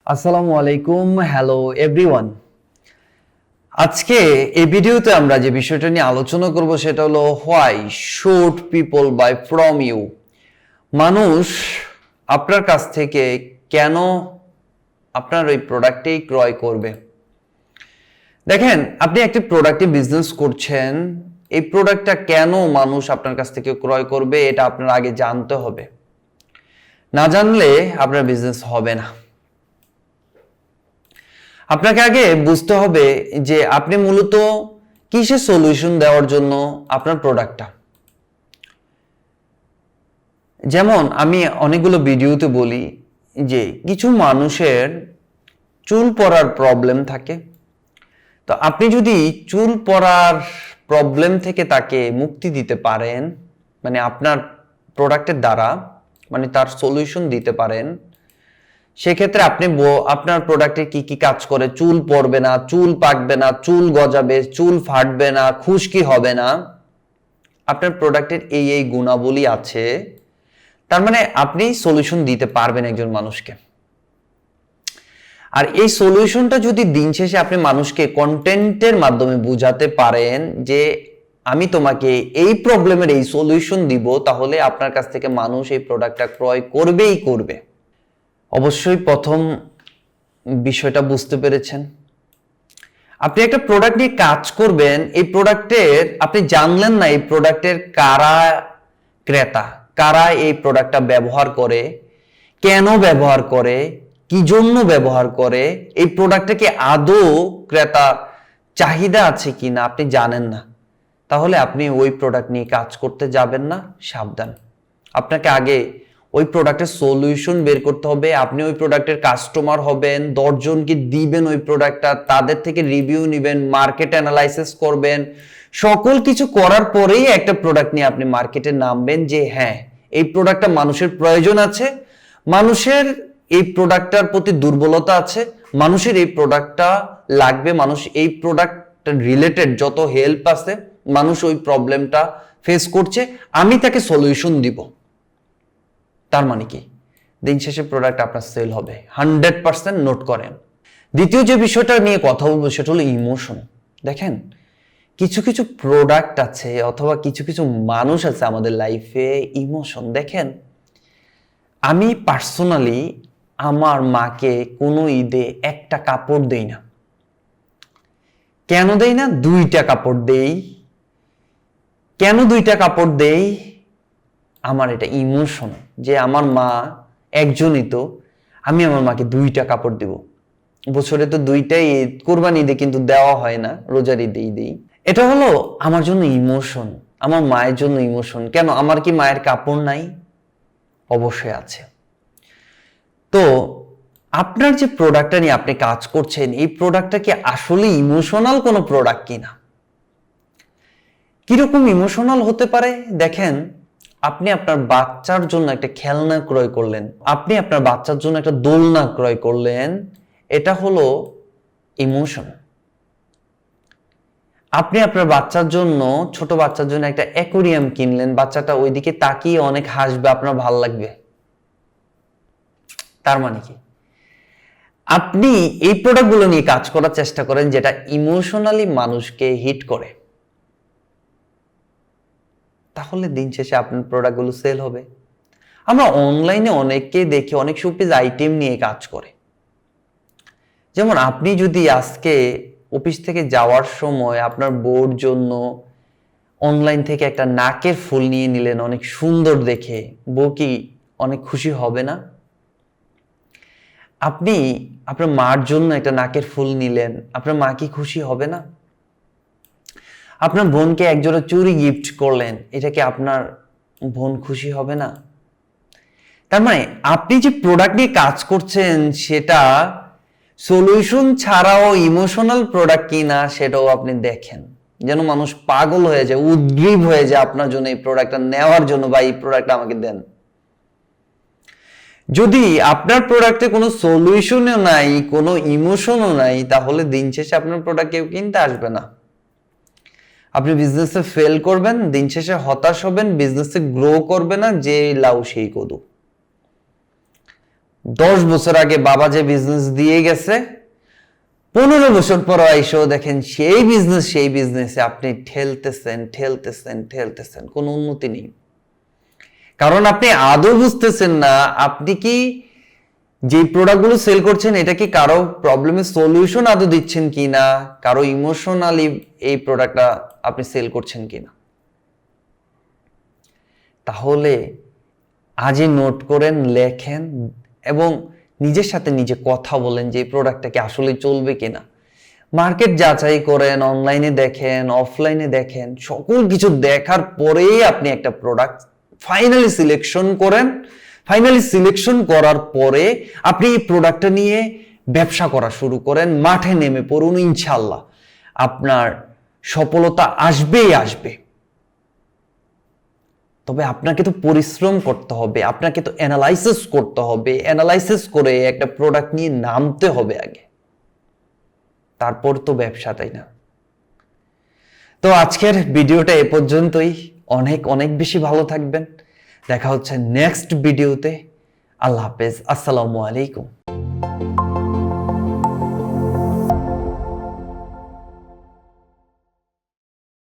আসসালামু আলাইকুম, hello everyone. আজকে এই ভিডিওতে আমরা যে বিষয়টা নিয়ে আলোচনা করব সেটা হলো why should people buy from you. মানুষ আপনার কাছ থেকে কেন আপনার ওই প্রোডাক্টই ক্রয় করবে। দেখেন, আপনি একটি প্রোডাক্টে বিজনেস করছেন, এই প্রোডাক্টটা কেন মানুষ আপনার কাছ থেকে ক্রয় করবে এটা আপনার আগে জানতে হবে। না জানলে আপনার বিজনেস হবে না। আপনাকে আগে বুঝতে হবে যে আপনি মূলত কিসের সলিউশন দেওয়ার জন্য আপনার প্রোডাক্টটা। যেমন আমি অনেকগুলো ভিডিওতে বলি যে কিছু মানুষের চুল পড়ার প্রবলেম থাকে, তো আপনি যদি চুল পড়ার প্রবলেম থেকে তাকে মুক্তি দিতে পারেন, মানে আপনার প্রোডাক্টের দ্বারা, মানে তার সলিউশন দিতে পারেন, সেক্ষেত্রে আপনি আপনার প্রোডাক্টে কি কি কাজ করে, চুল পড়বে না, চুল পাকবে না, চুল গজাবে, চুল ফাটবে না, খুশকি হবে না, আপনার প্রোডাক্টের এই গুণাবলী আছে, তার মানে আপনি সলিউশন দিতে পারবেন একজন মানুষকে। আর এই সলিউশনটা যদি দিন শেষে আপনি মানুষকে কন্টেন্টের মাধ্যমে বুঝাতে পারেন যে আমি তোমাকে এই প্রবলেমের এই সলিউশন দিব, তাহলে আপনার কাছ থেকে মানুষ এই প্রোডাক্টটা ক্রয় করবেই করবে। অবশ্যই প্রথম বিষয়টা বুঝতে পেরেছেন। আপনি একটা প্রোডাক্ট নিয়ে কাজ করবেন, এই প্রোডাক্টের আপনি জানলেন না এই প্রোডাক্টের কারা ক্রেতা, কারা এই প্রোডাক্টটা ব্যবহার করে, কেন ব্যবহার করে, কি জন্য ব্যবহার করে, এই প্রোডাক্টটা কি আদৌ ক্রেতা চাহিদা আছে কিনা আপনি জানেন না, তাহলে আপনি ওই প্রোডাক্ট নিয়ে কাজ করতে যাবেন না। সাবধান, আপনাকে আগে ওই প্রোডাক্টের সলিউশন বের করতে হবে। আপনি ওই প্রোডাক্টের কাস্টমার হবেন, 10 জনকে দিবেন ওই প্রোডাক্টটা, তাদের থেকে রিভিউ নেবেন, মার্কেট অ্যানালাইসিস করবেন, সকল কিছু করার পরেই একটা প্রোডাক্ট নিয়ে আপনি মার্কেটে নামবেন যে হ্যাঁ এই প্রোডাক্টটা মানুষের প্রয়োজন আছে, মানুষের এই প্রোডাক্টটার প্রতি দুর্বলতা আছে, মানুষের এই প্রোডাক্টটা লাগবে, মানুষ এই প্রোডাক্ট রিলেটেড যত হেল্প আছে মানুষ ওই প্রবলেমটা ফেস করছে, আমি তাকে সলিউশন দিব। তার মানে কি, দিন শেষে প্রোডাক্ট আপনার সেল হবে 100%। নোট করেন। দ্বিতীয় যে বিষয়টা নিয়ে কথা বলবো সেটা হলো ইমোশন। দেখেন, কিছু কিছু প্রোডাক্ট আছে অথবা কিছু কিছু মানুষ আছে আমাদের লাইফে, ইমোশন। দেখেন, আমি পার্সোনালি আমার মাকে কোনো ঈদে একটা কাপড় দেই না। কেন দেই না? 2টা কাপড় দেই। কেন 2টা কাপড় দেই? আমার এটা ইমোশন যে আমার মা একজনই, তো আমি আমার মাকে 2টা কাপড় দিব। বছরে তো 2টাই ঈদ, কোরবানি ঈদে কিন্তু দেওয়া হয় না, রোজার ঈদেই দেই। এটা হলো আমার জন্য ইমোশন, আমার মায়ের জন্য ইমোশন। কেন, আমার কি মায়ের কাপড় নাই? অবশ্যই আছে। তো আপনার যে প্রোডাক্টটা নিয়ে আপনি কাজ করছেন, এই প্রোডাক্টটা কি আসলে ইমোশনাল কোনো প্রোডাক্ট কিনা? কিরকম ইমোশনাল হতে পারে? দেখেন, আপনি আপনার বাচ্চার জন্য একটা খেলনা ক্রয় করলেন, আপনি আপনার বাচ্চার জন্য একটা দোলনা ক্রয় করলেন, এটা হলো ইমোশন। আপনি আপনার বাচ্চার জন্য, ছোট বাচ্চার জন্য একটা অ্যাকোয়ারিয়াম কিনলেন, বাচ্চাটা ওইদিকে তাকিয়ে অনেক হাসবে, আপনার ভালো লাগবে। তার মানে কি, আপনি এই প্রোডাক্টগুলো নিয়ে কাজ করার চেষ্টা করেন যেটা ইমোশনালি মানুষকে হিট করে, তাহলে দিন শেষে আপনার প্রোডাক্টগুলো সেল হবে। আমরা অনলাইনে অনেককে দেখি অনেক শোপিস আইটেম নিয়ে কাজ করে। যেমন আপনি যদি আজকে অফিস থেকে যাওয়ার সময় আপনার বউর জন্য অনলাইন থেকে একটা নাকের ফুল নিয়ে নিলেন, অনেক সুন্দর দেখে, বউ কি অনেক খুশি হবে না? আপনি আপনার মার জন্য একটা নাকের ফুল নিলেন, আপনার মা কি খুশি হবে না? আপনার বোনকে একজোড়া চুড়ি গিফট করলেন, এটা কি আপনার বোন খুশি হবে না? তার মানে আপনি যে প্রোডাক্ট নিয়ে কাজ করছেন সেটা সলিউশন ছাড়াও ইমোশনাল প্রোডাক্ট কিনা সেটাও আপনি দেখেন, যেন মানুষ পাগল হয়ে যায়, উদ্গ্রীব হয়ে যায় আপনার জন্য এই প্রোডাক্টটা নেওয়ার জন্য, বা এই প্রোডাক্টটা আমাকে দেন। যদি আপনার প্রোডাক্টে কোনো সলিউশনও নাই, কোনো ইমোশনও নাই, তাহলে দিন শেষে আপনার প্রোডাক্ট কেউ কিনতে আসবে না। আপনি বিজনেসে ফেল করবেন, দিন শেষে হতাশ হবেন, বিজনেসে গ্রো করবে না, যে লাউ সেই কদু। 10 বছর আগে বাবা যে বিজনেস দিয়ে গেছে, 15 বছর পর আইসো দেখেন সেই বিজনেসে আপনি ঠেলতেছেন, কোনো উন্নতি নেই। কারণ আপনি আদৌ বুঝতেছেন না আপনি কি যে প্রোডাক্টগুলো সেল করছেন এটা কি কারো প্রবলেমের সলিউশন আদৌ দিচ্ছেন কিনা, কারো ইমোশনালি এই প্রোডাক্টটা আপনি সেল করছেন কিনা। তাহলে আজই নোট করেন, লেখেন এবং নিজের সাথে নিজে কথা বলেন যে এই প্রোডাক্টটা কি আসলে চলবে কিনা। মার্কেট যাচাই করেন, অনলাইনে দেখেন, অফলাইনে দেখেন, সকল কিছু দেখার পরেই আপনি একটা প্রোডাক্ট ফাইনালি সিলেকশন করেন। ফাইনালি সিলেকশন করার পরে আপনি এই প্রোডাক্টটা নিয়ে ব্যবসা করা শুরু করেন, মাঠে নেমে পড়ুন। ইনশাল্লাহ আপনার সফলতা আসবেই আসবে। তবে আপনাকে তো পরিশ্রম করতে হবে, আপনাকে তো অ্যানালাইসিস করতে হবে, অ্যানালাইসিস করে একটা প্রোডাক্ট নিয়ে নামতে হবে আগে, তারপর তো ব্যবসা, তাই না? তো আজকের ভিডিওটা এ পর্যন্তই। অনেক অনেক বেশি ভালো থাকবেন। দেখা হচ্ছে নেক্সট ভিডিওতে। আল্লাহ হাফেজ, আসসালামু আলাইকুম।